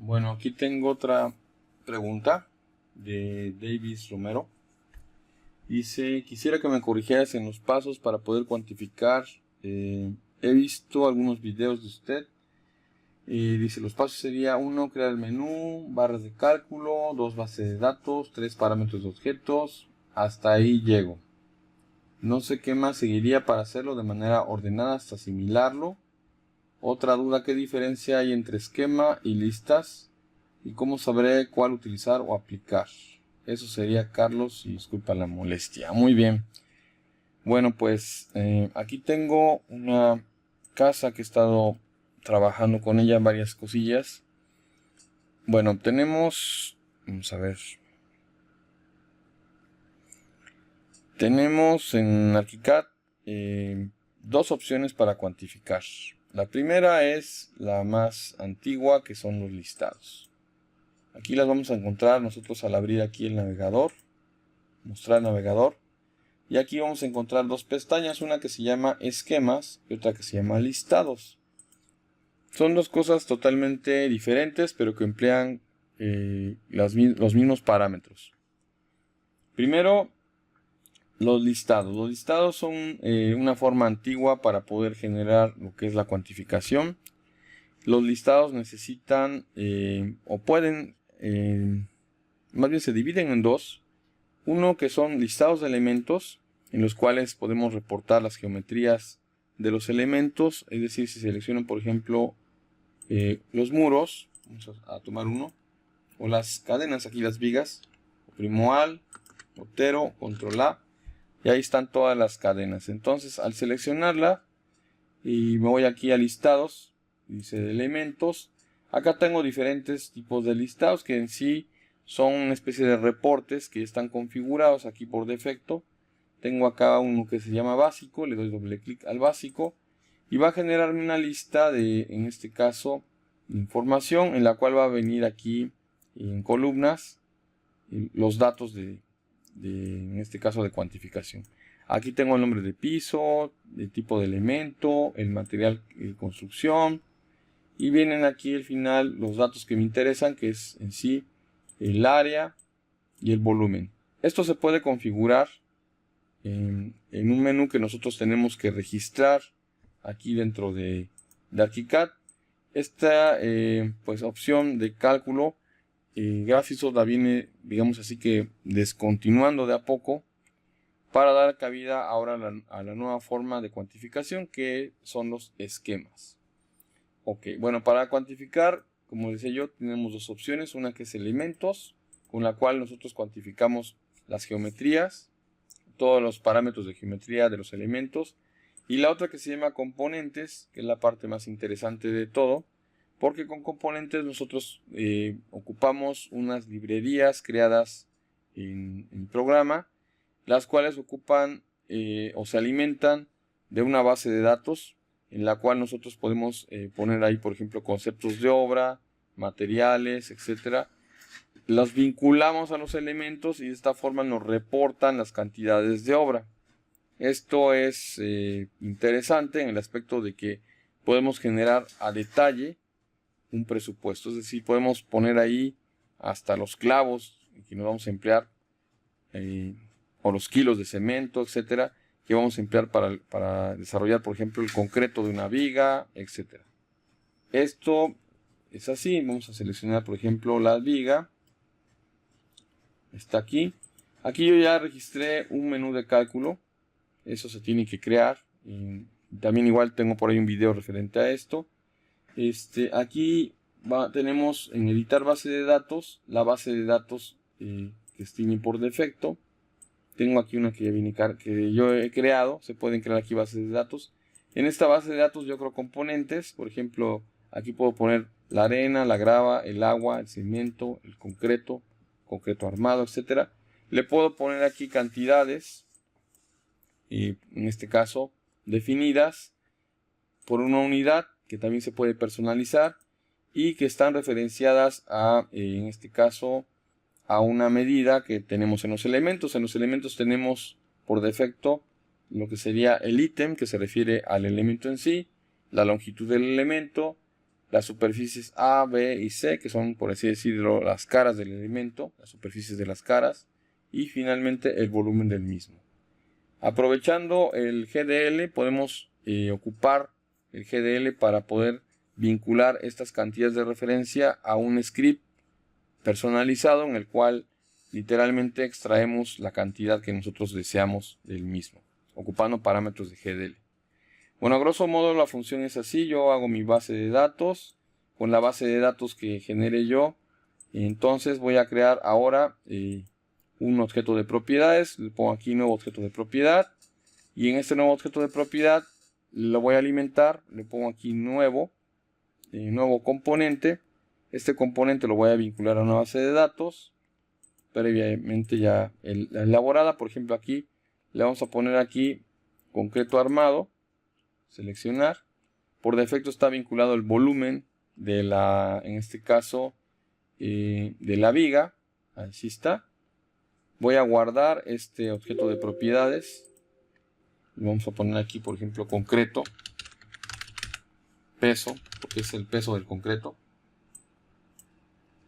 Bueno, aquí tengo otra pregunta de Davis Romero. Dice, quisiera que me corrigieras en los pasos para poder cuantificar. He visto algunos videos de usted. Dice, los pasos sería 1, crear el menú, barras de cálculo, 2, bases de datos, 3, parámetros de objetos. Hasta ahí llego. No sé qué más seguiría para hacerlo de manera ordenada hasta asimilarlo. Otra duda, ¿qué diferencia hay entre esquema y listas? ¿Y cómo sabré cuál utilizar o aplicar? Eso sería Carlos, y disculpa la molestia. Muy bien. Bueno, pues aquí tengo una casa que he estado trabajando con ella, varias cosillas. Bueno, tenemos, vamos a ver. Tenemos en ArchiCAD dos opciones para cuantificar. La primera es la más antigua, que son los listados. Aquí las vamos a encontrar nosotros al abrir aquí el navegador, mostrar navegador. Y aquí vamos a encontrar dos pestañas, una que se llama esquemas y otra que se llama listados. Son dos cosas totalmente diferentes, pero que emplean los mismos parámetros. Primero, los listados. Los listados son una forma antigua para poder generar lo que es la cuantificación. Los listados necesitan o pueden, más bien se dividen en dos. Uno que son listados de elementos, en los cuales podemos reportar las geometrías de los elementos. Es decir, si seleccionan por ejemplo los muros, vamos a tomar uno, o las cadenas, aquí las vigas, oprimo Alt, Otero, Control A, y ahí están todas las cadenas. Entonces al seleccionarla y me voy aquí a listados, dice de elementos, acá tengo diferentes tipos de listados que en sí son una especie de reportes que están configurados aquí por defecto. Tengo acá uno que se llama básico, le doy doble clic al básico y va a generarme una lista de, en este caso, información en la cual va a venir aquí en columnas los datos en este caso de cuantificación. Aquí tengo el nombre de piso, el tipo de elemento, el material de construcción y vienen aquí al final los datos que me interesan, que es en sí el área y el volumen. Esto se puede configurar en un menú que nosotros tenemos que registrar aquí dentro de ArchiCAD. Esta pues opción de cálculo Graphisoft la viene, digamos así, que descontinuando de a poco para dar cabida ahora a la nueva forma de cuantificación, que son los esquemas. Ok, bueno, para cuantificar, como decía yo, tenemos dos opciones. Una que es elementos, con la cual nosotros cuantificamos las geometrías, todos los parámetros de geometría de los elementos. Y la otra que se llama componentes, que es la parte más interesante de todo, porque con componentes nosotros ocupamos unas librerías creadas en programa, las cuales ocupan o se alimentan de una base de datos en la cual nosotros podemos poner ahí, por ejemplo, conceptos de obra, materiales, etcétera. Los vinculamos a los elementos y de esta forma nos reportan las cantidades de obra. Esto es interesante en el aspecto de que podemos generar a detalle un presupuesto. Es decir, podemos poner ahí hasta los clavos que nos vamos a emplear o los kilos de cemento, etcétera, que vamos a emplear para desarrollar, por ejemplo, el concreto de una viga, etcétera. Esto es así. Vamos a seleccionar, por ejemplo, la viga. Está aquí. Aquí yo ya registré un menú de cálculo. Eso se tiene que crear. Y también igual tengo por ahí un video referente a esto. Aquí tenemos en editar base de datos, la base de datos que tiene por defecto. Tengo aquí una que ya viene que yo he creado. Se pueden crear aquí bases de datos. En esta base de datos yo creo componentes. Por ejemplo, aquí puedo poner la arena, la grava, el agua, el cemento, el concreto armado, etcétera. Le puedo poner aquí cantidades, en este caso definidas por una unidad, que también se puede personalizar y que están referenciadas a, en este caso, a una medida que tenemos en los elementos. En los elementos tenemos por defecto lo que sería el ítem, que se refiere al elemento en sí, la longitud del elemento, las superficies A, B y C, que son, por así decirlo, las caras del elemento, las superficies de las caras, y finalmente el volumen del mismo. Aprovechando el GDL, podemos ocupar el GDL para poder vincular estas cantidades de referencia a un script personalizado en el cual literalmente extraemos la cantidad que nosotros deseamos del mismo, ocupando parámetros de GDL. Bueno, a grosso modo la función es así. Yo hago mi base de datos con la base de datos que genere yo. Entonces voy a crear ahora un objeto de propiedades. Le pongo aquí nuevo objeto de propiedad. Y en este nuevo objeto de propiedad lo voy a alimentar. Le pongo aquí nuevo componente. Este componente lo voy a vincular a una base de datos previamente ya elaborada. Por ejemplo, aquí le vamos a poner aquí concreto armado. Seleccionar. Por defecto está vinculado el volumen de en este caso, de la viga. Así está. Voy a guardar este objeto de propiedades. Vamos a poner aquí, por ejemplo, concreto. Peso, porque es el peso del concreto.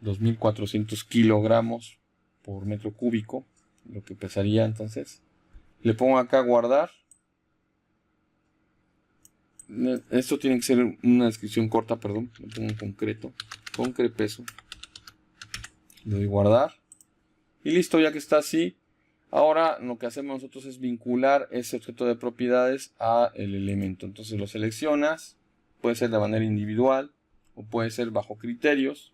2400 kilogramos por metro cúbico. Lo que pesaría entonces. Le pongo acá guardar. Esto tiene que ser una descripción corta, perdón. Le pongo concreto. Concrepeso. Le doy guardar. Y listo, ya que está así. Ahora lo que hacemos nosotros es vincular ese objeto de propiedades a el elemento. Entonces lo seleccionas. Puede ser de manera individual o puede ser bajo criterios.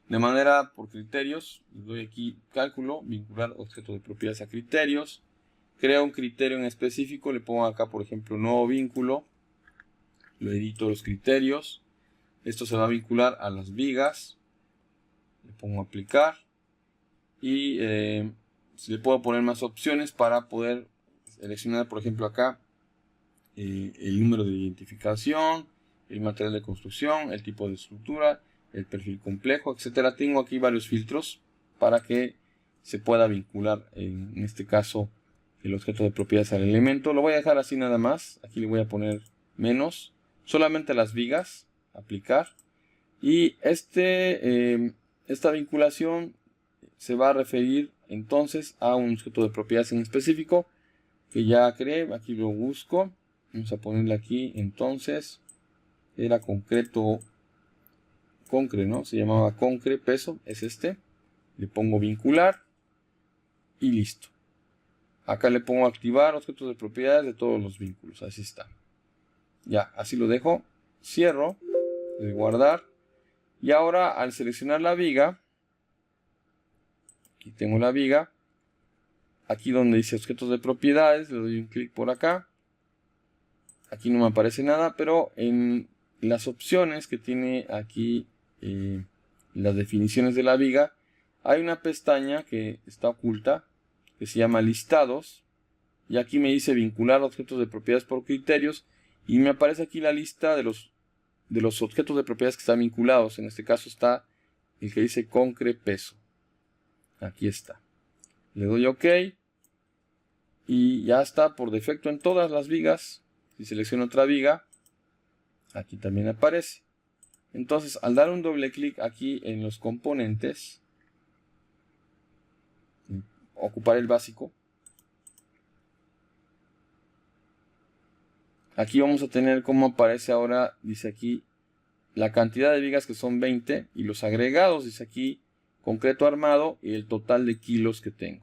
De manera por criterios, le doy aquí cálculo, vincular objeto de propiedades a criterios. Creo un criterio en específico, le pongo acá por ejemplo nuevo vínculo. Lo edito los criterios. Esto se va a vincular a las vigas. Le pongo aplicar. Y le puedo poner más opciones para poder seleccionar por ejemplo acá el número de identificación, el material de construcción, el tipo de estructura, el perfil complejo, etcétera. Tengo aquí varios filtros para que se pueda vincular en este caso el objeto de propiedades al elemento. Lo voy a dejar así nada más. Aquí le voy a poner menos, solamente las vigas, aplicar. Y esta vinculación se va a referir entonces a un objeto de propiedades en específico que ya creé. Aquí lo busco. Vamos a ponerle aquí entonces. Era concreto. ¿No? Se llamaba concre peso. Es este. Le pongo vincular. Y listo. Acá le pongo activar objetos de propiedades de todos los vínculos. Así está. Ya, así lo dejo. Cierro. Le doy guardar. Y ahora al seleccionar la viga. Aquí tengo la viga. Aquí donde dice objetos de propiedades, le doy un clic por acá. Aquí no me aparece nada, pero en las opciones que tiene aquí, las definiciones de la viga, hay una pestaña que está oculta, que se llama listados. Y aquí me dice vincular objetos de propiedades por criterios. Y me aparece aquí la lista de los objetos de propiedades que están vinculados. En este caso está el que dice concre peso. Aquí está. Le doy OK. Y ya está por defecto en todas las vigas. Si selecciono otra viga, aquí también aparece. Entonces, al dar un doble clic aquí en los componentes, ocupar el básico, aquí vamos a tener como aparece ahora, dice aquí, la cantidad de vigas que son 20 y los agregados, dice aquí, concreto armado y el total de kilos que tengo.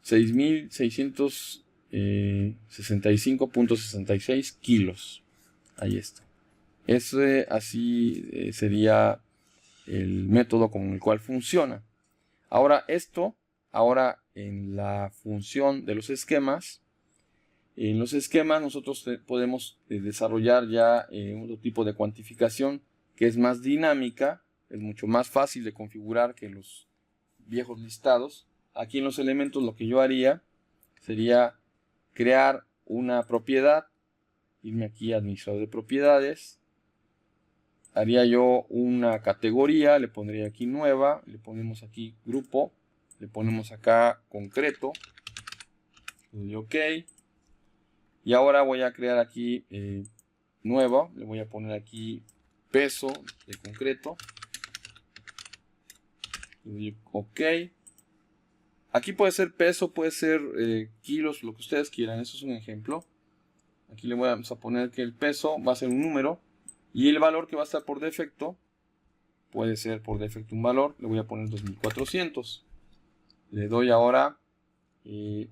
6.665.66 kilos. Ahí está. Así sería el método con el cual funciona. Ahora en la función de los esquemas. En los esquemas nosotros podemos desarrollar ya otro tipo de cuantificación que es más dinámica, es mucho más fácil de configurar que los viejos listados. Aquí en los elementos lo que yo haría sería crear una propiedad, irme aquí a administrador de propiedades, haría yo una categoría, le pondría aquí nueva, le ponemos aquí grupo, le ponemos acá concreto, le doy OK. Y ahora voy a crear aquí nueva, le voy a poner aquí peso de concreto. Le doy OK. Aquí puede ser peso, puede ser kilos, lo que ustedes quieran. Eso es un ejemplo. Aquí le vamos a poner que el peso va a ser un número. Y el valor que va a estar por defecto, puede ser por defecto un valor. Le voy a poner 2400. Le doy ahora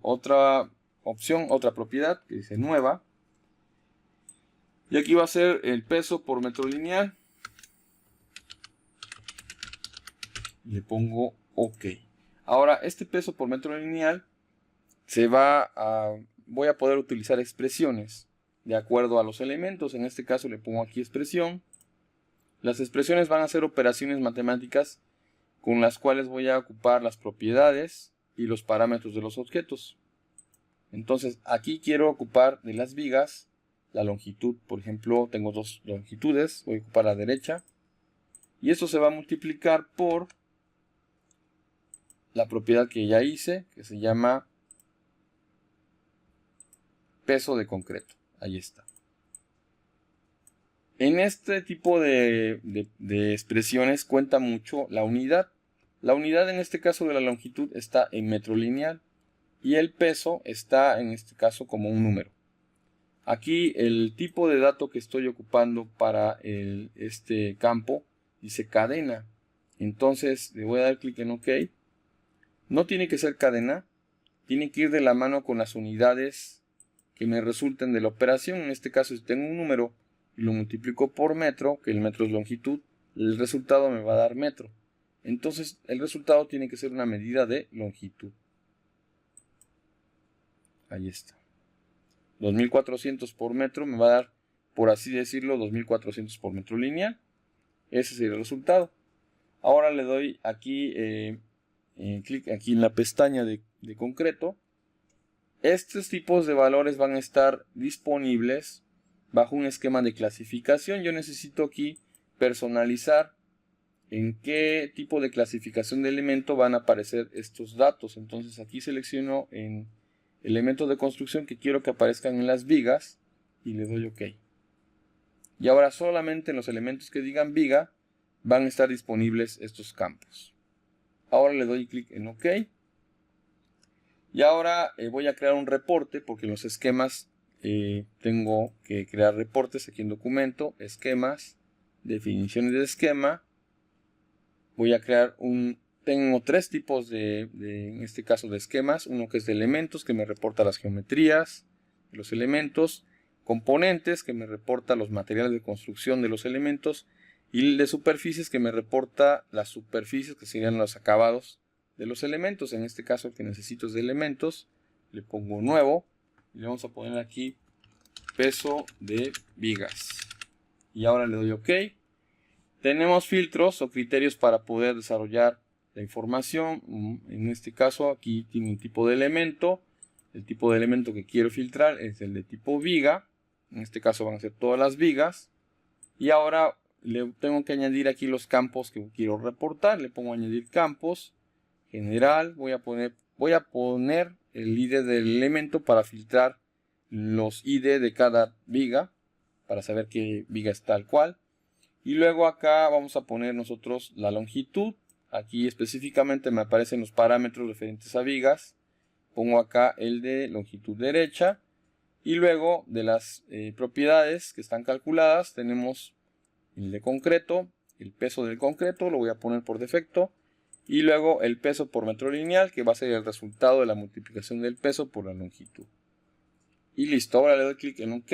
otra opción, otra propiedad que dice nueva. Y aquí va a ser el peso por metro lineal. Le pongo OK. Ahora, este peso por metro lineal voy a poder utilizar expresiones de acuerdo a los elementos. En este caso le pongo aquí expresión. Las expresiones van a ser operaciones matemáticas con las cuales voy a ocupar las propiedades y los parámetros de los objetos. Entonces, aquí quiero ocupar de las vigas la longitud. Por ejemplo, tengo dos longitudes. Voy a ocupar la derecha. Y esto se va a multiplicar por la propiedad que ya hice, que se llama peso de concreto. Ahí está. En este tipo de expresiones cuenta mucho la unidad. La unidad en este caso de la longitud está en metro lineal y el peso está en este caso como un número. Aquí el tipo de dato que estoy ocupando para este campo dice cadena. Entonces le voy a dar clic en OK. No tiene que ser cadena, tiene que ir de la mano con las unidades que me resulten de la operación. En este caso, si tengo un número y lo multiplico por metro, que el metro es longitud, el resultado me va a dar metro. Entonces, el resultado tiene que ser una medida de longitud. Ahí está. 2400 por metro me va a dar, por así decirlo, 2400 por metro lineal. Ese sería el resultado. Ahora le doy aquí clic aquí en la pestaña de concreto. Estos tipos de valores van a estar disponibles bajo un esquema de clasificación. Yo necesito aquí personalizar en qué tipo de clasificación de elemento van a aparecer estos datos. Entonces aquí selecciono en elementos de construcción que quiero que aparezcan en las vigas y le doy OK. Y ahora solamente en los elementos que digan viga van a estar disponibles estos campos. Ahora le doy clic en OK. Y ahora voy a crear un reporte porque en los esquemas tengo que crear reportes. Aquí en documento, esquemas, definiciones de esquema. Voy a crear tengo tres tipos en este caso de esquemas. Uno que es de elementos, que me reporta las geometrías de los elementos. Componentes, que me reporta los materiales de construcción de los elementos. Y el de superficies, que me reporta las superficies, que serían los acabados de los elementos. En este caso el que necesito es de elementos. Le pongo nuevo. Y le vamos a poner aquí peso de vigas. Y ahora le doy OK. Tenemos filtros o criterios para poder desarrollar la información. En este caso aquí tiene un tipo de elemento. El tipo de elemento que quiero filtrar es el de tipo viga. En este caso van a ser todas las vigas. Y ahora le tengo que añadir aquí los campos que quiero reportar. Le pongo añadir campos. General. Voy a poner el ID del elemento para filtrar los ID de cada viga. Para saber qué viga es tal cual. Y luego acá vamos a poner nosotros la longitud. Aquí específicamente me aparecen los parámetros referentes a vigas. Pongo acá el de longitud derecha. Y luego de las propiedades que están calculadas tenemos el de concreto, el peso del concreto, lo voy a poner por defecto. Y luego el peso por metro lineal, que va a ser el resultado de la multiplicación del peso por la longitud. Y listo, ahora le doy clic en OK.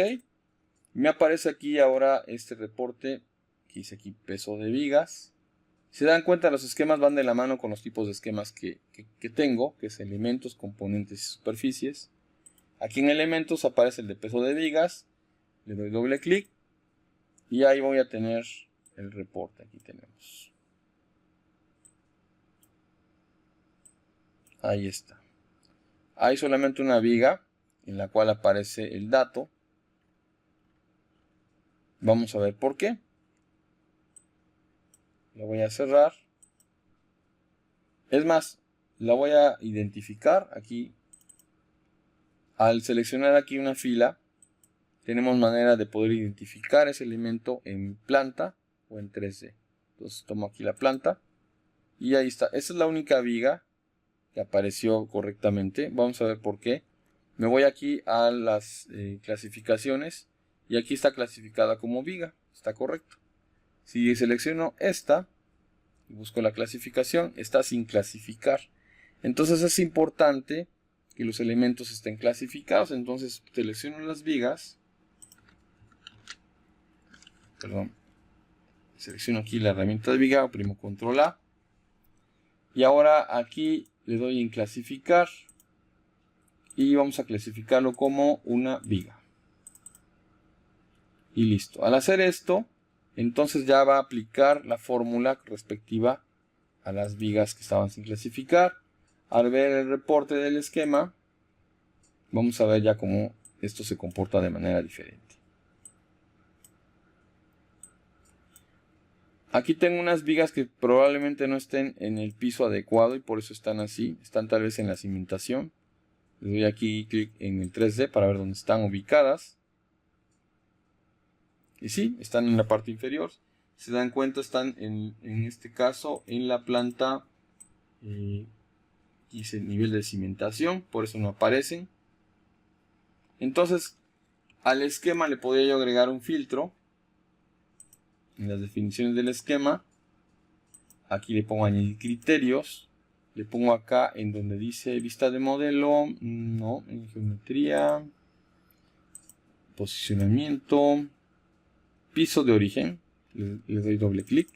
Me aparece aquí ahora este reporte que dice aquí peso de vigas. Si se dan cuenta, los esquemas van de la mano con los tipos de esquemas que tengo, que es elementos, componentes y superficies. Aquí en elementos aparece el de peso de vigas. Le doy doble clic y ahí voy a tener el reporte. Aquí tenemos. Ahí está. Hay solamente una viga en la cual aparece el dato. Vamos a ver por qué. La voy a cerrar. Es más, la voy a identificar aquí. Al seleccionar aquí una fila, tenemos manera de poder identificar ese elemento en planta o en 3D. Entonces tomo aquí la planta y ahí está. Esa es la única viga que apareció correctamente. Vamos a ver por qué. Me voy aquí a las clasificaciones y aquí está clasificada como viga. Está correcto. Si selecciono esta y busco la clasificación, está sin clasificar. Entonces es importante que los elementos estén clasificados. Entonces selecciono las vigas. Perdón. Selecciono aquí la herramienta de viga, oprimo control A. Y ahora aquí le doy en clasificar. Y vamos a clasificarlo como una viga. Y listo. Al hacer esto, entonces ya va a aplicar la fórmula respectiva a las vigas que estaban sin clasificar. Al ver el reporte del esquema, vamos a ver ya cómo esto se comporta de manera diferente. Aquí tengo unas vigas que probablemente no estén en el piso adecuado y por eso están así. Están tal vez en la cimentación. Le doy aquí clic en el 3D para ver dónde están ubicadas. Y sí, están en la parte inferior. Se dan cuenta, están en este caso en la planta. Hice el nivel de cimentación, por eso no aparecen. Entonces, al esquema le podría yo agregar un filtro. En las definiciones del esquema, aquí le pongo añadir criterios. Le pongo acá en donde dice vista de modelo, no, en geometría, posicionamiento, piso de origen. Le doy doble clic.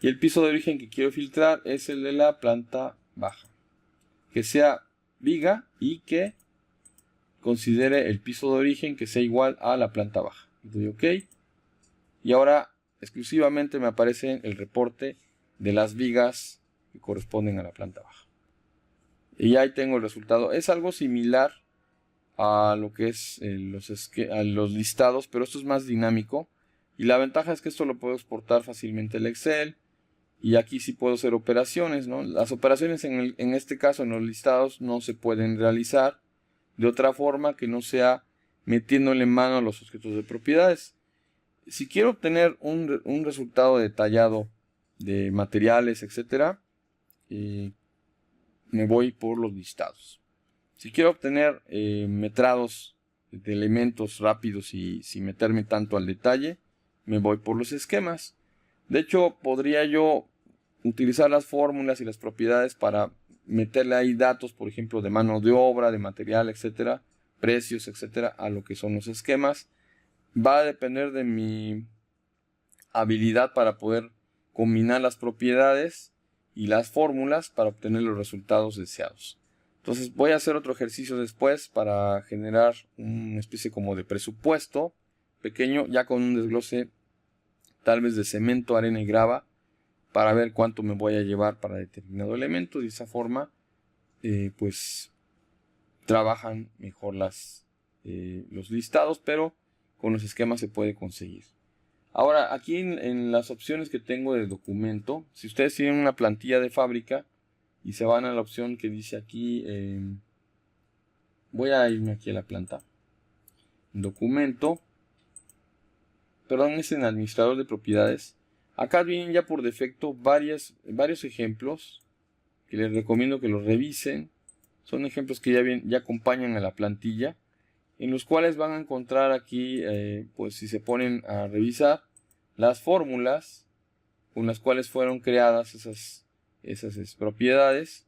Y el piso de origen que quiero filtrar es el de la planta baja. Que sea viga y que considere el piso de origen que sea igual a la planta baja. Le doy OK. Y ahora exclusivamente me aparece el reporte de las vigas que corresponden a la planta baja. Y ahí tengo el resultado. Es algo similar a lo que es los listados, pero esto es más dinámico. Y la ventaja es que esto lo puedo exportar fácilmente al Excel. Y aquí sí puedo hacer operaciones, ¿no? Las operaciones en este caso en los listados no se pueden realizar de otra forma que no sea metiéndole mano a los objetos de propiedades. Si quiero obtener un resultado detallado de materiales, etc., me voy por los listados. Si quiero obtener metrados de elementos rápidos y sin meterme tanto al detalle, me voy por los esquemas. De hecho, podría yo utilizar las fórmulas y las propiedades para meterle ahí datos, por ejemplo, de mano de obra, de material, etcétera, precios, etcétera, a lo que son los esquemas. Va a depender de mi habilidad para poder combinar las propiedades y las fórmulas para obtener los resultados deseados. Entonces voy a hacer otro ejercicio después para generar una especie como de presupuesto pequeño, ya con un desglose tal vez de cemento, arena y grava, para ver cuánto me voy a llevar para determinado elemento. De esa forma pues trabajan mejor los listados, pero con los esquemas se puede conseguir. Ahora, aquí en las opciones que tengo de documento, si ustedes tienen una plantilla de fábrica y se van a la opción que dice aquí, voy a irme aquí a la planta, documento, perdón, es en administrador de propiedades. Acá vienen ya por defecto varios ejemplos que les recomiendo que los revisen. Son ejemplos que ya acompañan a la plantilla, en los cuales van a encontrar aquí, pues si se ponen a revisar, las fórmulas con las cuales fueron creadas esas propiedades.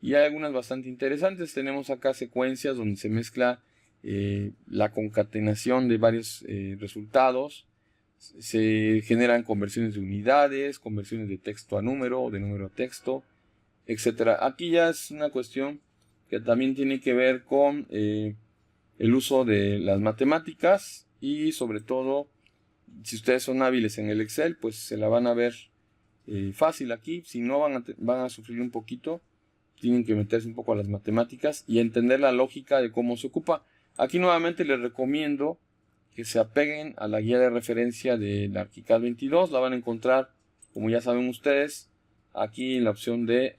Y hay algunas bastante interesantes. Tenemos acá secuencias donde se mezcla la concatenación de varios resultados. Se generan conversiones de unidades, conversiones de texto a número o de número a texto, etc. Aquí ya es una cuestión que también tiene que ver con el uso de las matemáticas y sobre todo si ustedes son hábiles en el Excel, pues se la van a ver fácil aquí. Si no, van a sufrir un poquito. Tienen que meterse un poco a las matemáticas y entender la lógica de cómo se ocupa. Aquí nuevamente les recomiendo que se apeguen a la guía de referencia del ArchiCAD 22. La van a encontrar, como ya saben ustedes, aquí en la opción de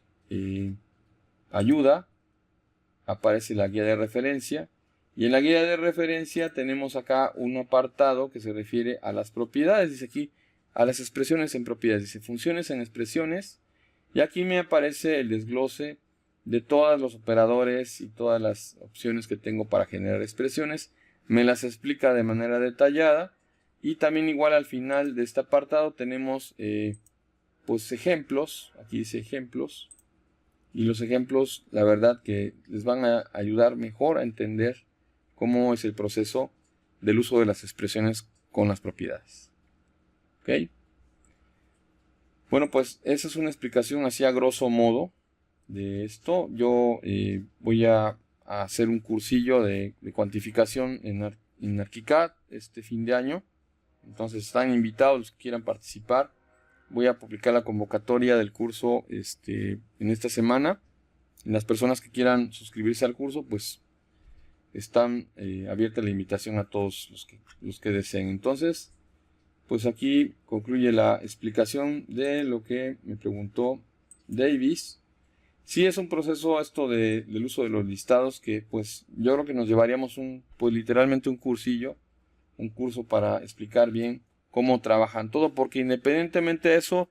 ayuda. Aparece la guía de referencia. Y en la guía de referencia tenemos acá un apartado que se refiere a las propiedades. Dice aquí, a las expresiones en propiedades. Dice funciones en expresiones. Y aquí me aparece el desglose de todos los operadores y todas las opciones que tengo para generar expresiones. Me las explica de manera detallada. Y también igual al final de este apartado tenemos pues ejemplos. Aquí dice ejemplos. Y los ejemplos, la verdad que les van a ayudar mejor a entender cómo es el proceso del uso de las expresiones con las propiedades. ¿Ok? Bueno, pues esa es una explicación así a grosso modo de esto. Yo voy a hacer un cursillo de cuantificación en ArchiCAD este fin de año. Entonces están invitados los que quieran participar. Voy a publicar la convocatoria del curso en esta semana. Las personas que quieran suscribirse al curso, pues están abierta la invitación a todos los que deseen. Entonces, pues aquí concluye la explicación de lo que me preguntó Davis. Sí, es un proceso esto del uso de los listados que pues yo creo que nos llevaríamos pues literalmente un cursillo, un curso para explicar bien cómo trabajan todo, porque independientemente de eso,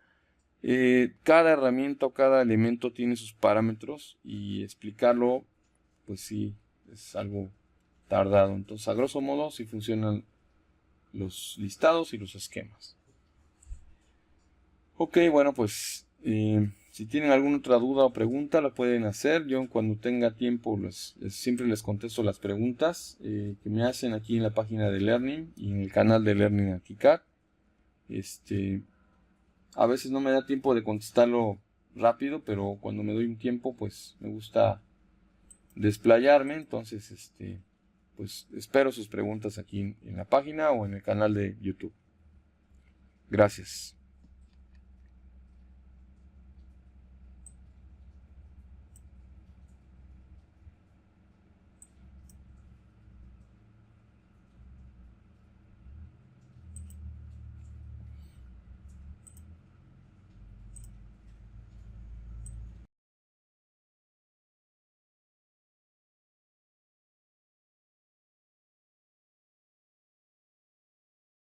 cada herramienta o cada elemento tiene sus parámetros y explicarlo pues sí es algo tardado. Entonces, a grosso modo, sí funcionan los listados y los esquemas. Ok, bueno, pues si tienen alguna otra duda o pregunta, la pueden hacer. Yo cuando tenga tiempo siempre les contesto las preguntas que me hacen aquí en la página de Learning y en el canal de Learning ArchiCAD. A veces no me da tiempo de contestarlo rápido, pero cuando me doy un tiempo, pues me gusta desplayarme. Entonces, pues espero sus preguntas aquí en la página o en el canal de YouTube. Gracias.